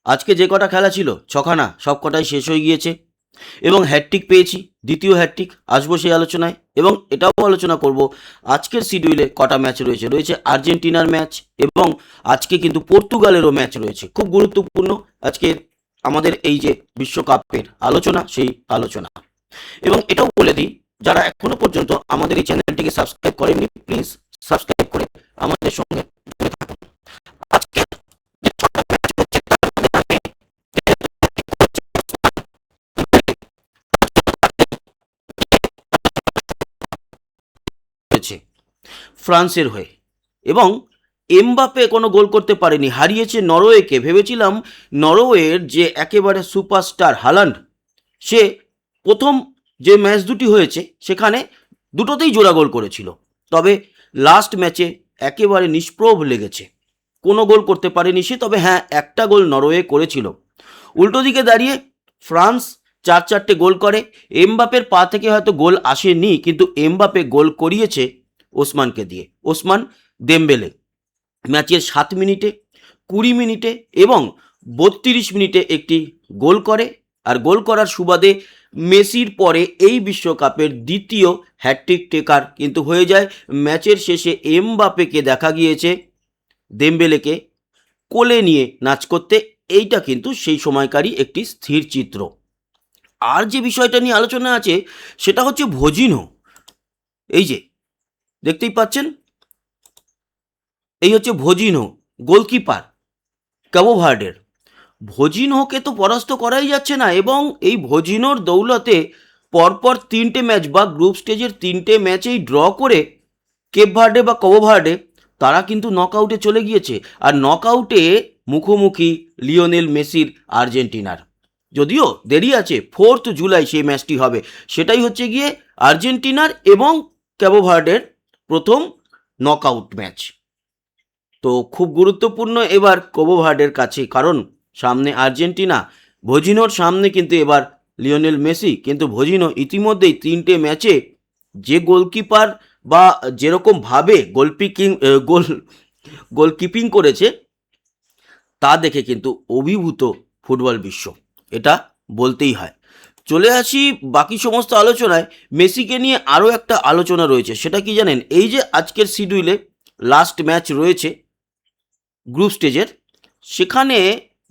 আজকে যে কটা খেলা ছিল ছখানা সব কটাই শেষ হয়ে গিয়েছে এবং হ্যাটট্রিক পেয়েছি, দ্বিতীয় হ্যাটট্রিক। আসবো সেই আলোচনায় এবং এটাও আলোচনা করব আজকের শিডিউলে কটা ম্যাচ রয়েছে। রয়েছে আর্জেন্টিনার ম্যাচ এবং আজকে কিন্তু পর্তুগালেরও ম্যাচ রয়েছে, খুব গুরুত্বপূর্ণ আজকে আমাদের এই যে বিশ্বকাপের আলোচনা, সেই আলোচনা। এবং এটাও বলে দিই, যারা এখনো পর্যন্ত আমাদের এই চ্যানেলটিকে সাবস্ক্রাইব করেননি, প্লিজ সাবস্ক্রাইব করে আমাদের সঙ্গে জুড়ে থাকুন। আজকে যে ছটা ম্যাচ হচ্ছে তার মধ্যে রয়েছে ফ্রান্সের হয়ে এবং এমবাপে কোনো গোল করতে পারেনি, হারিয়েছে নরওয়েকে। ভেবেছিলাম নরওয়ের যে একেবারে সুপারস্টার হালান্ড, সে প্রথম যে ম্যাচ দুটি হয়েছে সেখানে দুটোতেই জোড়া গোল করেছিল, তবে লাস্ট ম্যাচে একেবারে নিষ্প্রভ লেগেছে, কোনো গোল করতে পারেনি সে। তবে হ্যাঁ, একটা গোল নরওয়ে করেছিল। উল্টো দিকে দাঁড়িয়ে ফ্রান্স 4-4টে গোল করে। এমবাপের পা থেকে হয়তো গোল আসেনি, কিন্তু এমবাপে গোল করিয়েছে ওসমানকে দিয়ে, ওসমান দেমবেলে। ম্যাচের 7 মিনিটে, 20 মিনিটে এবং 32 মিনিটে একটি গোল করে। আর গোল করার সুবাদে মেসির পরে এই বিশ্বকাপের দ্বিতীয় হ্যাটট্রিক টেকার কিন্তু হয়ে যায়। ম্যাচের শেষে এমবাপেকে দেখা গিয়েছে দেমবেলেকে কোলে নিয়ে নাচ করতে। এইটা কিন্তু সেই সময়কারই একটি স্থির চিত্র। আর যে বিষয়টা নিয়ে আলোচনা আছে সেটা হচ্ছে ভজিনো। এই যে দেখতেই পাচ্ছেন, এই হচ্ছে ভজিনো, গোলকিপার ক্যাবো ভার্ডের। ভজিনোকে তো পরাস্ত করাই যাচ্ছে না এবং এই ভজিনোর দৌলতে পরপর 3টে ম্যাচ বা গ্রুপ স্টেজের 3টে ম্যাচেই ড্র করে কেপ ভার্ডে বা ক্যাবো ভার্ডে তারা কিন্তু নকআউটে চলে গিয়েছে। আর নকআউটে মুখোমুখি লিওনেল মেসির আর্জেন্টিনার। যদিও দেরি আছে, 4 জুলাই সেই ম্যাচটি হবে। সেটাই হচ্ছে গিয়ে আর্জেন্টিনার এবং ক্যাবো ভার্ডের প্রথম নকআউট ম্যাচ। তো খুব গুরুত্বপূর্ণ এবার ক্যাবো ভার্ডের কাছে, কারণ সামনে আর্জেন্টিনা, ভজিনোর সামনে কিন্তু এবার লিওনেল মেসি। কিন্তু ভজিনো ইতিমধ্যেই 3টে ম্যাচে যে গোলকিপার বা যেরকমভাবে গোলকিপিং করেছে তা দেখে কিন্তু অভিভূত ফুটবল বিশ্ব, এটা বলতেই হয়। চলে আসি বাকি সমস্ত আলোচনায়। মেসিকে নিয়ে আরও একটা আলোচনা রয়েছে, সেটা কি জানেন? এই যে আজকের শিডিউলে লাস্ট ম্যাচ রয়েছে গ্রুপ স্টেজের, সেখানে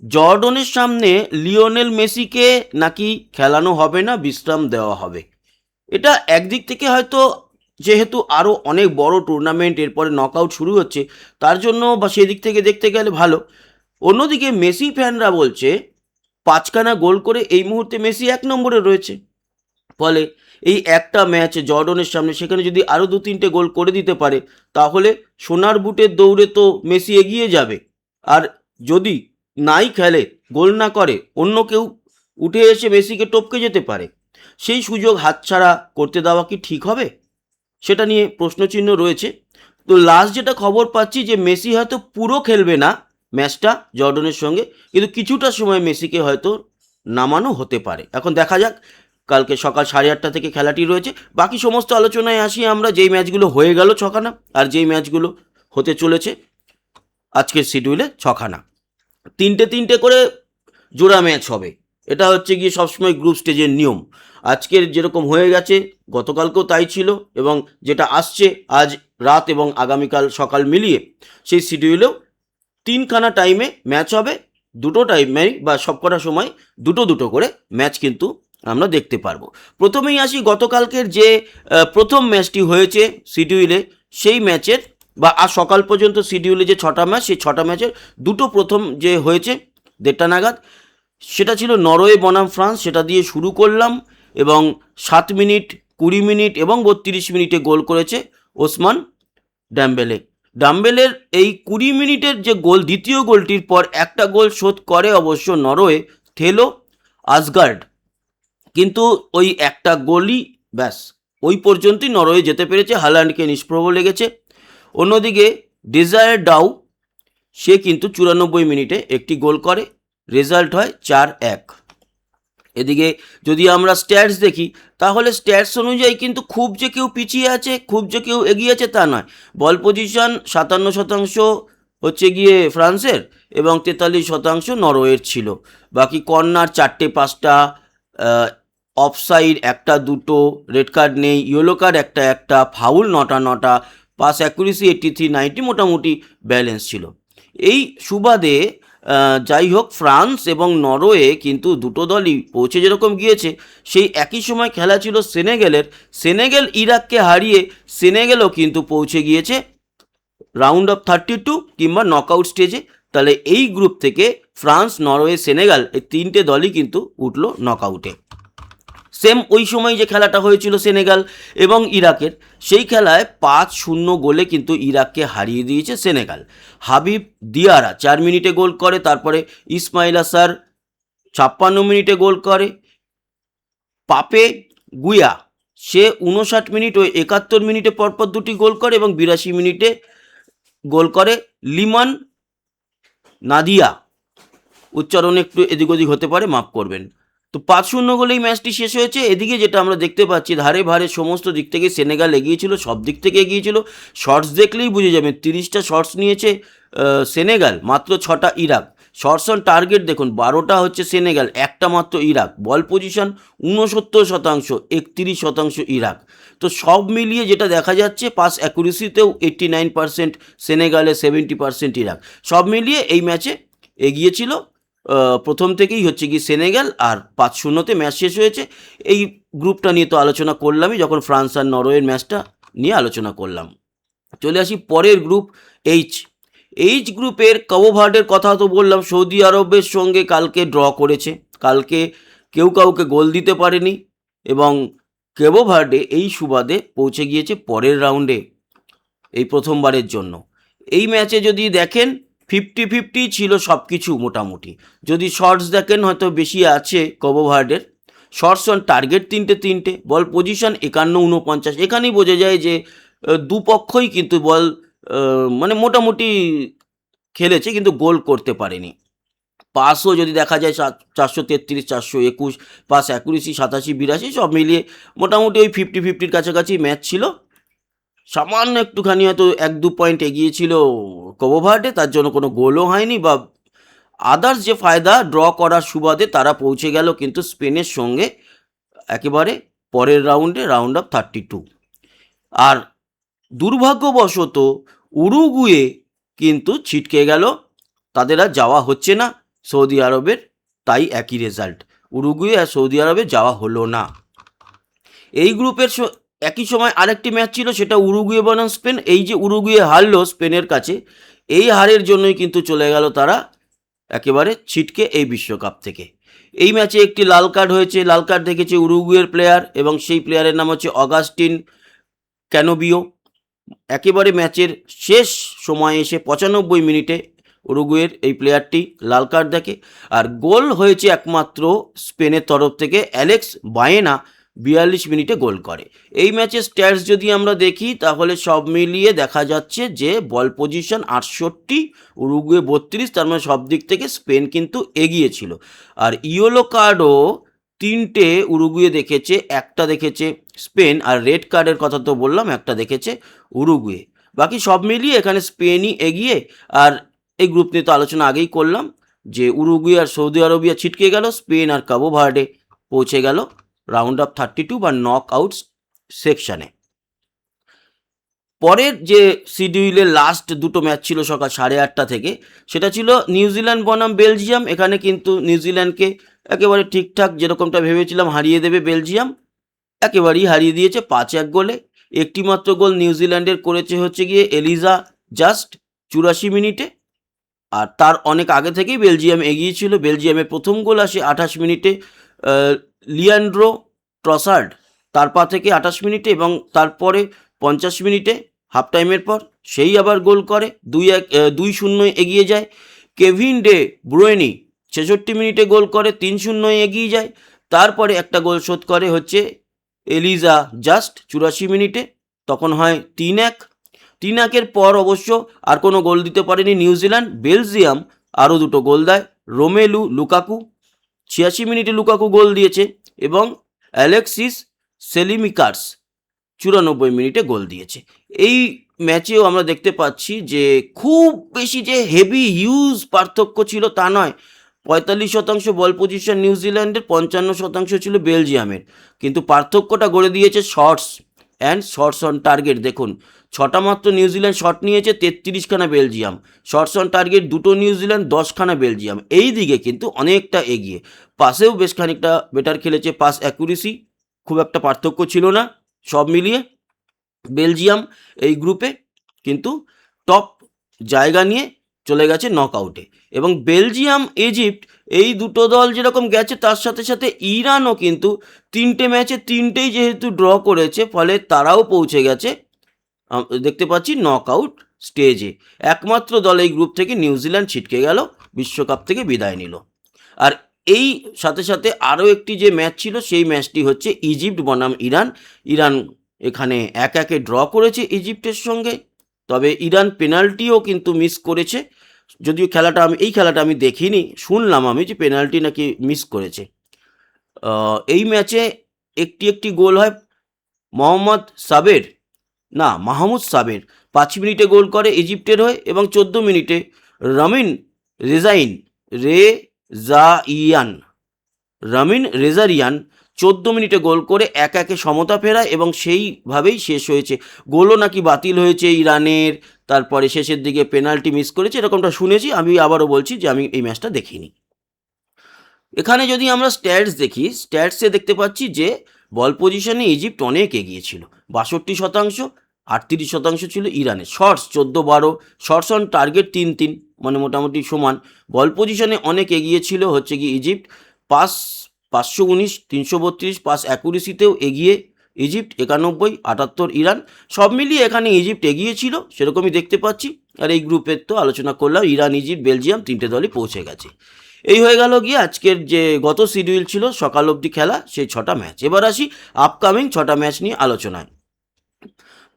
জর্ডনের সামনে লিওনেল মেসিকে নাকি খেলানো হবে না, বিশ্রাম দেওয়া হবে। এটা একদিক থেকে হয়তো, যেহেতু আরও অনেক বড় টুর্নামেন্ট এরপরে নকআউট শুরু হচ্ছে, তার জন্য বা সেদিক থেকে দেখতে গেলে ভালো। অন্যদিকে মেসি ফ্যানরা বলছে 5খানা গোল করে এই মুহূর্তে মেসি 1 নম্বরে রয়েছে। ফলে এই একটা ম্যাচ জর্ডনের সামনে, সেখানে যদি আরও 2-3টে গোল করে দিতে পারে তাহলে সোনার বুটের দৌড়ে তো মেসি এগিয়ে যাবে। আর যদি নাই খেলে, গোল না করে, অন্য কেউ উঠে এসে মেসিকে টপকে যেতে পারে। সেই সুযোগ হাতছাড়া করতে দেওয়া কি ঠিক হবে? সেটা নিয়ে প্রশ্নচিহ্ন রয়েছে। তো লাস্ট যেটা খবর পাচ্ছি যে মেসি হয়তো পুরো খেলবে না ম্যাচটা জর্ডনের সঙ্গে, কিন্তু কিছুটা সময় মেসিকে হয়তো নামানো হতে পারে। এখন দেখা যাক, কালকে সকাল 8:30 থেকে খেলাটি রয়েছে। বাকি সমস্ত আলোচনায় আসি আমরা, যেই ম্যাচগুলো হয়ে গেল 6খানা, আর যেই ম্যাচগুলো হতে চলেছে আজকের শিডিউলে 6খানা। 3টে করে জোড়া ম্যাচ হবে। এটা হচ্ছে গিয়ে সবসময় গ্রুপ স্টেজের নিয়ম। আজকের যেরকম হয়ে গেছে, গতকালকেও তাই ছিল, এবং যেটা আসছে আজ রাত এবং আগামীকাল সকাল মিলিয়ে সেই শিডিউলেও 3খানা টাইমে ম্যাচ হবে। দুটো টাইমেই বা সবকটা সময় দুটো করে ম্যাচ কিন্তু আমরা দেখতে পারবো। প্রথমেই আসি গতকালকের যে প্রথম ম্যাচটি হয়েছে শিডিউলে, সেই ম্যাচের বা আজ সকাল পর্যন্ত শিডিউলে যে 6টা ম্যাচ, সেই 6টা ম্যাচের দুটো প্রথম যে হয়েছে 1:30 নাগাদ, সেটা ছিল নরওয়ে বনাম ফ্রান্স। সেটা দিয়ে শুরু করলাম এবং 7 মিনিট, 20 মিনিট এবং 32 মিনিটে গোল করেছে ওসমান ডাম্বেলের এই 20 মিনিটের যে গোল, দ্বিতীয় গোলটির পর একটা গোল শোধ করে অবশ্য নরওয়ে, থেলো আসগার্ড। কিন্তু ওই একটা গোলই ব্যাস, ওই পর্যন্তই নরওয়ে যেতে পেরেছে, হালান্ডকে নিষ্প্রভ লেগেছে। অন্যদিকে ডিজায়ার ডাউ, সে কিন্তু 94 মিনিটে একটি গোল করে, রেজাল্ট হয় 4-1। এদিকে যদি আমরা স্ট্যাটস দেখি, তাহলে স্ট্যাটস অনুযায়ী কিন্তু খুব যে কেউ পিছিয়ে আছে, খুব যে কেউ এগিয়ে আছে তা নয়। বল পজিশন 57% হচ্ছে গিয়ে ফ্রান্সের এবং 43% নরওয়ের ছিল। বাকি কর্নার 4টে 5টা, অফসাইড 1টা 2টো, রেড কার্ড নেই, ইয়েলো কার্ড 1টা, ফাউল 9টা, পাস অ্যাকুরেসি 83-90, মোটামুটি ব্যালেন্স ছিল। এই সুবাদে যাই হোক, ফ্রান্স এবং নরওয়ে কিন্তু দুটো দলই পৌঁছে যেরকম গিয়েছে, সেই একই সময় খেলা ছিল সেনেগালের। সেনেগাল ইরাককে হারিয়ে সেনেগালও কিন্তু পৌঁছে গিয়েছে রাউন্ড অফ 32 কিংবা নকআউট স্টেজে। তাহলে এই গ্রুপ থেকে ফ্রান্স, নরওয়ে, সেনেগাল এই 3টে দলই কিন্তু উঠল নকআউটে। সেম ওই সময় যে খেলাটা হয়েছিল সেনেগাল এবং ইরাকের, সেই খেলায় 5-0 গোলে কিন্তু ইরাককে হারিয়ে দিয়েছে সেনেগাল। হাবিব দিয়ারা 4 মিনিটে গোল করে, তারপরে ইসমাইল আসার 56 মিনিটে গোল করে, পাপে গুয়া সে 59 মিনিট ও 71 মিনিটে পরপর দুটি গোল করে, এবং 82 মিনিটে গোল করে লিমান নাদিয়া। উচ্চারণ একটু এদিক ওদিক হতে পারে, মাফ করবেন। তো 5-0 গোলেই ম্যাচটি শেষ হয়েছে। এদিকে যেটা আমরা দেখতে পাচ্ছি, ধারে ভারে সমস্ত দিক থেকে সেনেগাল এগিয়েছিল, সব দিক থেকে এগিয়েছিল। শর্টস দেখলেই বুঝে যাবেন, 30টা শর্টস নিয়েছে সেনেগাল, মাত্র 6টা ইরাক। শর্টস অন টার্গেট দেখুন, 12টা হচ্ছে সেনেগাল, 1টা মাত্র ইরাক। বল পজিশন 69%, 31% ইরাক। তো সব মিলিয়ে যেটা দেখা যাচ্ছে, পাস অ্যাকুরেসিতেও 89% সেনেগালে, 70% ইরাক। সব মিলিয়ে এই ম্যাচে এগিয়েছিল প্রথম থেকেই হচ্ছে কি সেনেগাল, আর 5-0 ম্যাচ শেষ হয়েছে। এই গ্রুপটা নিয়ে তো আলোচনা করলামই যখন ফ্রান্স আর নরওয়ের ম্যাচটা নিয়ে আলোচনা করলাম। চলে আসি পরের গ্রুপ এইচ গ্রুপের কাবো ভার্ডের কথা তো বললাম, সৌদি আরবের সঙ্গে কালকে ড্র করেছে। কালকে কেউ কাউকে গোল দিতে পারেনি, এবং কাবো ভার্ডে এই সুবাদে পৌঁছে গিয়েছে পরের রাউন্ডে এই প্রথমবারের জন্য। এই ম্যাচে যদি দেখেন 50-50 ছিল সব কিছু মোটামুটি। যদি শর্টস দেখেন হয়তো বেশি আছে কাবো ভার্ডের। শর্টস অন টার্গেট 3টে, বল পজিশন 51-49। এখানেই বোঝা যায় যে দুপক্ষই কিন্তু বল মানে মোটামুটি খেলেছে, কিন্তু গোল করতে পারেনি। পাসও যদি দেখা যায় 433-421, পাস অ্যাকুরেসি 87-82, সব মিলিয়ে মোটামুটি ওই 50-50 কাছাকাছি ম্যাচ ছিল। সামান্য একটুখানি হয়তো 1-2 পয়েন্ট এগিয়েছিল কাবো ভার্ডে, তার জন্য কোনো গোলও হয়নি, বা আদার্স যে ফায়দা ড্র করার সুবাদে তারা পৌঁছে গেল কিন্তু স্পেনের সঙ্গে একেবারে পরের রাউন্ডে, রাউন্ড অফ 32। আর দুর্ভাগ্যবশত উরুগুয়ে কিন্তু ছিটকে গেল, তাদের আর যাওয়া হচ্ছে না সৌদি আরবের, তাই একই রেজাল্ট, উরুগুয়ে আর সৌদি আরবে যাওয়া হলো না। এই গ্রুপের একই সময় আরেকটি ম্যাচ ছিল, সেটা উরুগুয়ে বনাম স্পেন। এই যে উরুগুয়ে হারলো স্পেনের কাছে, এই হারের জন্যই কিন্তু চলে গেল তারা একেবারে ছিটকে এই বিশ্বকাপ থেকে। এই ম্যাচে একটি লাল কার্ড হয়েছে, লাল কার্ড দেখেছে উরুগুয়ের প্লেয়ার, এবং সেই প্লেয়ারের নাম হচ্ছে অগাস্টিন ক্যানোবিও। একেবারে ম্যাচের শেষ সময়ে এসে 95 মিনিটে উরুগুয়ের এই প্লেয়ারটি লাল কার্ড দেখে। আর গোল হয়েছে একমাত্র স্পেনের তরফ থেকে, অ্যালেক্স বায়েনা 42 মিনিটে গোল করে। এই ম্যাচের স্ট্যাটস যদি আমরা দেখি, তাহলে সব মিলিয়ে দেখা যাচ্ছে যে বল পজিশন 68, উরুগুয়ে 32, তার মানে সব দিক থেকে স্পেন কিন্তু এগিয়েছিল। আর ইয়েলো কার্ডও 3টে উরুগুয়ে দেখেছে, 1টা দেখেছে স্পেন, আর রেড কার্ডের কথা তো বললাম, 1টা দেখেছে উরুগুয়ে। বাকি সব মিলিয়ে এখানে স্পেনই এগিয়ে। আর এই গ্রুপ নিয়ে তো আলোচনা আগেই করলাম যে উরুগুয়ে আর সৌদি আরবিয়া ছিটকে গেল, স্পেন আর কাবো ভার্ডে পৌঁছে গেল রাউন্ড অফ 32 বা নক আউট সেকশনে। পরের যে শিডিউলের লাস্ট দুটো ম্যাচ ছিল সকাল 8:30 থেকে, সেটা ছিল নিউজিল্যান্ড বনাম বেলজিয়াম। এখানে কিন্তু নিউজিল্যান্ডকে একেবারে ঠিকঠাক যেরকমটা ভেবেছিলাম হারিয়ে দেবে বেলজিয়াম, একেবারেই হারিয়ে দিয়েছে 5-1 গোলে। একটি মাত্র গোল নিউজিল্যান্ডের করেছে হচ্ছে গিয়ে এলিজা জাস্ট 84 মিনিটে, আর তার অনেক আগে থেকেই বেলজিয়াম এগিয়েছিল। বেলজিয়ামের প্রথম গোল আসে 28 মিনিটে, লিয়ান্ড্রো ট্রসার্ড তার পা থেকে 28 মিনিটে, এবং তারপরে 50 মিনিটে হাফ টাইমের পর সেই আবার গোল করে 2-0 এগিয়ে যায়। কেভিন ডে ব্রুয়েনি 66 মিনিটে গোল করে 3-0 এগিয়ে যায়। তারপরে একটা গোল শোধ করে হচ্ছে এলিজা জাস্ট 84 মিনিটে, তখন হয় 3-1। 3-1-এর পর অবশ্য আর কোনো গোল দিতে পারেনি নিউজিল্যান্ড। বেলজিয়াম আরও দুটো গোল দেয়, রোমেলু লুকাকু 86 মিনিটে লুকাকু গোল দিয়েছে, এবং অ্যালেক্সিস সেলিমিকার্স 94 মিনিটে গোল দিয়েছে। এই ম্যাচেও আমরা দেখতে পাচ্ছি যে খুব বেশি যে হেভি হিউজ পার্থক্য ছিল তা নয়। 45% বল পজিশন নিউজিল্যান্ডের, 55% ছিল বেলজিয়ামের। কিন্তু পার্থক্যটা গড়ে দিয়েছে shots and shots on target. দেখুন, 6টা মাত্র নিউজিল্যান্ড শট নিয়েছে, 33খানা বেলজিয়াম। শটস অন টার্গেট 2টো নিউজিল্যান্ড, 10খানা বেলজিয়াম। এই দিকে কিন্তু অনেকটা এগিয়ে। পাসেও বেশ খানিকটা বেটার খেলেছে, পাস অ্যাকুরেসি খুব একটা পার্থক্য ছিল না। সব মিলিয়ে বেলজিয়াম এই গ্রুপে কিন্তু টপ জায়গা নিয়ে চলে গেছে নকআউটে। এবং বেলজিয়াম ইজিপ্ট এই দুটো দল যেরকম গেছে, তার সাথে সাথে ইরানও কিন্তু 3টে ম্যাচে 3টেই যেহেতু ড্র করেছে, ফলে তারাও পৌঁছে গেছে দেখতে পাচ্ছি নকআউট স্টেজে। একমাত্র দল এই গ্রুপ থেকে নিউজিল্যান্ড ছিটকে গেল, বিশ্বকাপ থেকে বিদায় নিল। আর এই সাথে সাথে আরও একটি যে ম্যাচ ছিল, সেই ম্যাচটি হচ্ছে ইজিপ্ট বনাম ইরান। ইরান এখানে 1-1 ড্র করেছে ইজিপ্টের সঙ্গে, তবে ইরান পেনাল্টিও কিন্তু মিস করেছে। যদিও এই খেলাটা আমি দেখিনি, শুনলাম আমি যে পেনাল্টি নাকি মিস করেছে। এই ম্যাচে একটি গোল হয় মাহমুদ সাবের 5 মিনিটে গোল করে ইজিপ্টের হয়ে, এবং 14 মিনিটে রামিন রেজারিয়ান 14 মিনিটে গোল করে 1-1 সমতা ফেরায়, এবং সেইভাবেই শেষ হয়েছে। গোলও নাকি বাতিল হয়েছে ইরানের, তারপরে শেষের দিকে পেনাল্টি মিস করেছে, এরকমটা শুনেছি। আমি আবারও বলছি যে আমি এই ম্যাচটা দেখিনি। এখানে যদি আমরা স্ট্যাটস দেখি, স্ট্যাটসে দেখতে পাচ্ছি যে বল পজিশনে ইজিপ্ট অনেক এগিয়ে ছিল, 62%, 38% ছিল ইরানের। শটস 14-12, শটস অন টার্গেট 3-3, মানে মোটামুটি সমান। বল পজিশনে অনেক এগিয়ে ছিল হচ্ছে কি ইজিপ্ট। পাস 519, 332, পাস অ্যাকুরেসিতেও এগিয়ে ইজিপ্ট 91, 78 ইরান। সব মিলিয়ে এখানে ইজিপ্ট এগিয়ে ছিল, সেরকমই দেখতে পাচ্ছি। আর এই গ্রুপের তো আলোচনা করলাম, ইরান, ইজিপ্ট, বেলজিয়াম 3টে দলই পৌঁছে গেছে। এই হয়ে গেল গিয়ে আজকের যে গত শিডিউল ছিল সকাল অবধি খেলা, সেই 6টা ম্যাচ। এবার আসি আপকামিং 6টা ম্যাচ নিয়ে আলোচনায়।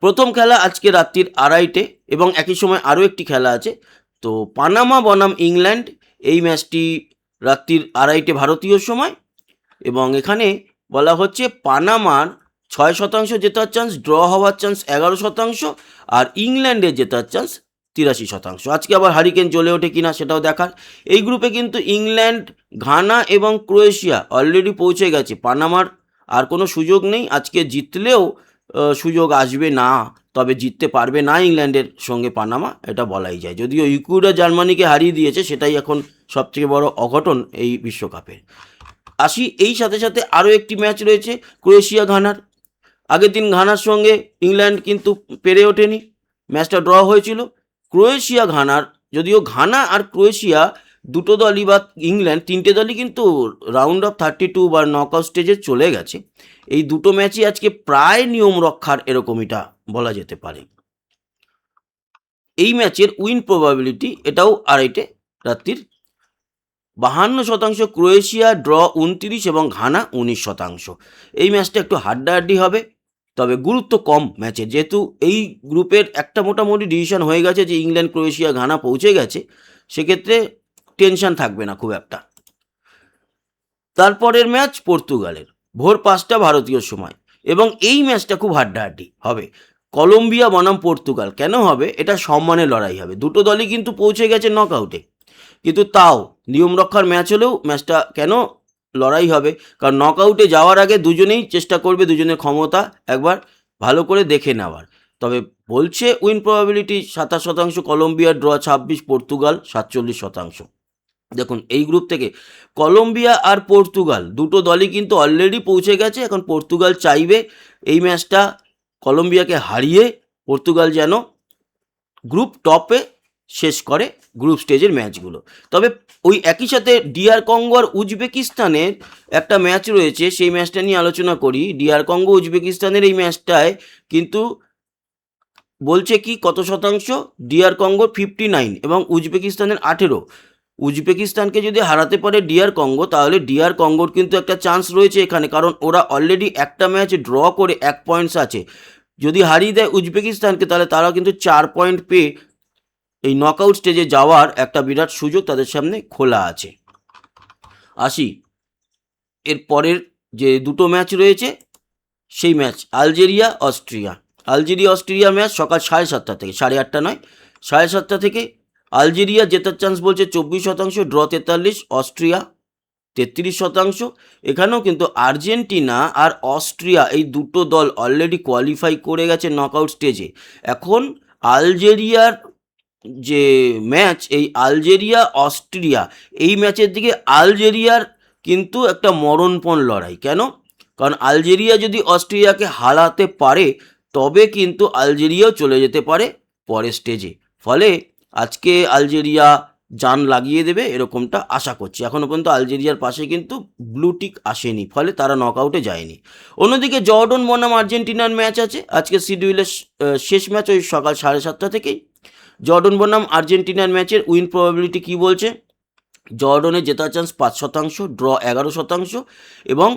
প্রথম খেলা আজকে রাত্রির 2:30টে, এবং একই সময় আরও একটি খেলা আছে। তো পানামা বনাম ইংল্যান্ড, এই ম্যাচটি রাত্রির 2:30টে ভারতীয় সময়। এবং এখানে বলা হচ্ছে পানামার 6% জেতার চান্স, ড্র হওয়ার চান্স 11%, আর ইংল্যান্ডের জেতার চান্স 83%। আজকে আবার হারিকেন জ্বলে ওঠে কিনা সেটাও দেখার। এই গ্রুপে কিন্তু ইংল্যান্ড, ঘানা এবং ক্রোয়েশিয়া অলরেডি পৌঁছে গেছে। পানামার আর কোনো সুযোগ নেই, আজকে জিতলেও সুযোগ আসবে না, তবে জিততে পারবে না ইংল্যান্ডের সঙ্গে পানামা, এটা বলাই যায়। যদিও ইকুয়েডর জার্মানিকে হারিয়ে দিয়েছে, সেটাই এখন সবথেকে বড় অঘটন এই বিশ্বকাপে। আসি এই সাথে সাথে আরও একটি ম্যাচ রয়েছে ক্রোয়েশিয়া ঘানার। আগের দিন ঘানার সঙ্গে ইংল্যান্ড কিন্তু পেরে ওঠেনি, ম্যাচটা ড্র হয়েছিল। ক্রোয়েশিয়া ঘানার, যদিও ঘানা আর ক্রোয়েশিয়া দুটো দলই বা ইংল্যান্ড 3টে দলই কিন্তু রাউন্ড অফ 32 বা নকআউট স্টেজে চলে গেছে। এই দুটো ম্যাচই আজকে প্রায় নিয়ম রক্ষার এরকমইটা বলা যেতে পারে। এই ম্যাচের উইন প্রবাবিলিটি এটাও 2:30টে রাত্রির, 52% ক্রোয়েশিয়া, ড্র 29, এবং ঘানা 19%। এই ম্যাচটা একটু হাড্ডাহাড্ডি হবে, তবে গুরুত্ব কম ম্যাচের, যেহেতু এই গ্রুপের একটা মোটামুটি ডিসিশন হয়ে গেছে যে ইংল্যান্ড, ক্রোয়েশিয়া, ঘানা পৌঁছে গেছে, সেক্ষেত্রে টেনশন থাকবে না খুব একটা। তারপরের ম্যাচ পর্তুগালের, ভোর 5টা ভারতীয় সময়, এবং এই ম্যাচটা খুব হাড্ডাহাড্ডি হবে। কলম্বিয়া বনাম পর্তুগাল। কেন হবে? এটা সম্মানের লড়াই হবে। দুটো দলই কিন্তু পৌঁছে গেছে নকআউটে, কিন্তু তাও নিয়ম রক্ষার ম্যাচ হলেও ম্যাচটা কেন লড়াই হবে? কারণ নকআউটে যাওয়ার আগে দুজনেই চেষ্টা করবে দুজনের ক্ষমতা একবার ভালো করে দেখে নেওয়ার। তবে বলছে win probability 27% Colombia, draw 26, Portugal 47%। দেখুন, এই গ্রুপ থেকে কলম্বিয়া আর পর্তুগাল দুটো দলই কিন্তু অলরেডি পৌঁছে গেছে। এখন পর্তুগাল চাইবে এই ম্যাচটা কলম্বিয়াকে হারিয়ে পর্তুগাল যেন গ্রুপ টপে শেষ করে গ্রুপ স্টেজের ম্যাচগুলো। তবে ওই একই সাথে ডিআর কঙ্গো আর উজবেকিস্তানের একটা ম্যাচ রয়েছে, সেই ম্যাচটা নিয়ে আলোচনা করি। ডিআর কঙ্গো উজবেকিস্তানের এই ম্যাচটায় কিন্তু বলছে কি কত শতাংশ? ডিআর কঙ্গোর 59 এবং উজবেকিস্তানের 18। উজবেকিস্তানকে যদি হারাতে পারে ডিআর কঙ্গো, তাহলে ডিআর কঙ্গোর কিন্তু একটা চান্স রয়েছে এখানে, কারণ ওরা অলরেডি একটা ম্যাচ ড্র করে 1 পয়েন্টস আছে। যদি হারিয়ে দেয় উজবেকিস্তানকে, তাহলে তারা কিন্তু 4 পয়েন্ট পেয়ে এই নকআউট স্টেজে যাওয়ার একটা বিরাট সুযোগ তাদের সামনে খোলা আছে। আসি এর পরের যে দুটো ম্যাচ রয়েছে, সেই match Algeria, Austria. Algeria Australia match সকাল 7:30 থেকে, 8:30 নয়, 7:30 থেকে। আলজেরিয়া জেতার চান্স বলছে 24%, ড্র 43, অস্ট্রিয়া 33%। এখানেও কিন্তু আর্জেন্টিনা আর অস্ট্রিয়া এই দুটো দল অলরেডি কোয়ালিফাই করে গেছে নকআউট স্টেজে। এখন আলজেরিয়ার যে ম্যাচ, এই আলজেরিয়া অস্ট্রিয়া, এই ম্যাচের দিকে আলজেরিয়ার কিন্তু একটা মরণপণ লড়াই। কেন? কারণ আলজেরিয়া যদি অস্ট্রিয়াকে হারাতে পারে তবে কিন্তু আলজেরিয়াও চলে যেতে পারে পরের স্টেজে। ফলে আজকে আলজেরিয়া জান লাগিয়ে দেবে এরকমটা আশা করছি। এখনও পর্যন্ত আলজেরিয়ার পাশে কিন্তু ব্লু টিক আসেনি, ফলে তারা নকআউটে যায়নি। অন্যদিকে জর্ডন বনাম আর্জেন্টিনার ম্যাচ আছে আজকে শিডিউলের শেষ ম্যাচ, ওই সকাল 7:30 থেকেই। জর্ডন বনাম আর্জেন্টিনার ম্যাচের উইন প্রবাবিলিটি কী বলছে? জর্ডনের জেতার চান্স 5%, ড্র 11%, এবং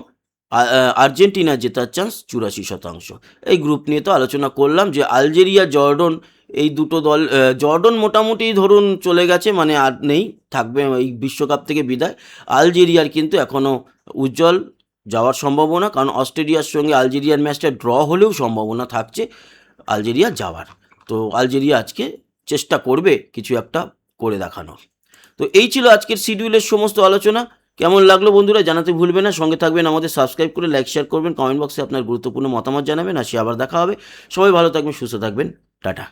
আর্জেন্টিনার জেতার চান্স 84%। এই গ্রুপ নিয়ে তো আলোচনা করলাম যে আলজেরিয়া জর্ডন এই দুটো দল, জর্ডন মোটামুটি ধরুন চলে গেছে, মানে আর নেই, থাকবে এই বিশ্বকাপ থেকে বিদায়। আলজেরিয়ার কিন্তু এখনও উজ্জ্বল যাওয়ার সম্ভাবনা, কারণ অস্ট্রেলিয়ার সঙ্গে আলজেরিয়ার ম্যাচটা ড্র হলেও সম্ভাবনা থাকছে আলজেরিয়া যাওয়ার। তো আলজেরিয়া আজকে চেষ্টা করবে কিছু একটা করে দেখানোর। তো এই ছিল আজকের শিডিউলের সমস্ত আলোচনা। কেমন লাগলো বন্ধুরা জানাতে ভুলবেন না। সঙ্গে থাকবেন, আমাদের সাবস্ক্রাইব করে লাইক শেয়ার করবেন, কমেন্ট বক্সে আপনার গুরুত্বপূর্ণ মতামত জানাবেন। আসি আবার দেখা হবে। সবাই ভালো থাকবেন, সুস্থ থাকবেন, টাটা।